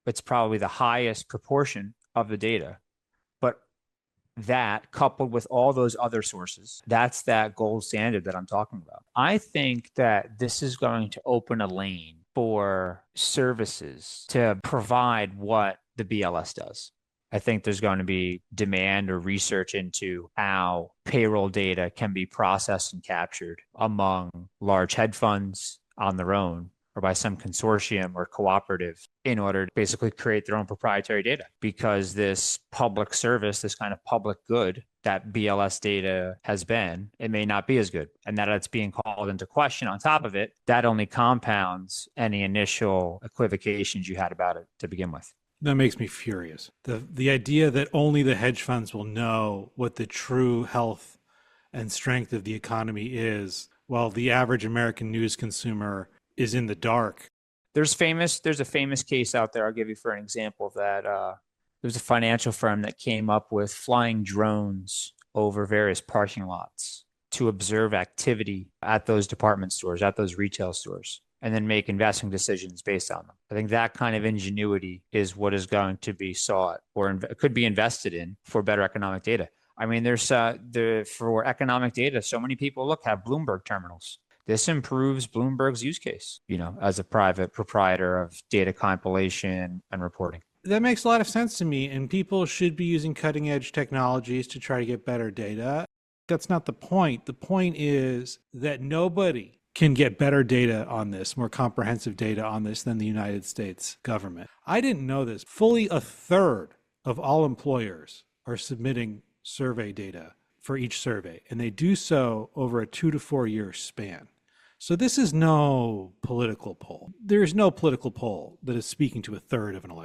It's probably the highest proportion of the data. But that coupled with all those other sources, that's that gold standard that I'm talking about. I think that this is going to open a lane for services to provide what the BLS does. I think there's going to be demand or research into how payroll data can be processed and captured among large hedge funds on their own or by some consortium or cooperative in order to basically create their own proprietary data. Because this public service, this kind of public good that BLS data has been, it may not be as good. And that it's being called into question on top of it, that only compounds any initial equivocations you had about it to begin with. That makes me furious. The idea that only the hedge funds will know what the true health and strength of the economy is, while the average American news consumer is in the dark. There's a famous case out there. I'll give you for an example of that. There's a financial firm that came up with flying drones over various parking lots to observe activity at those department stores, at those retail stores, and then make investment decisions based on them. I think that kind of ingenuity is what is going to be sought or could be invested in for better economic data. I mean, for economic data, so many people have Bloomberg terminals. This improves Bloomberg's use case, as a private proprietor of data compilation and reporting. That makes a lot of sense to me, and people should be using cutting edge technologies to try to get better data. That's not the point. The point is that nobody can get better data on this, more comprehensive data on this than the United States government. I didn't know this. Fully a third of all employers are submitting survey data for each survey, and they do so over a 2 to 4 year span. So this is no political poll. There is no political poll that is speaking to a third of an election.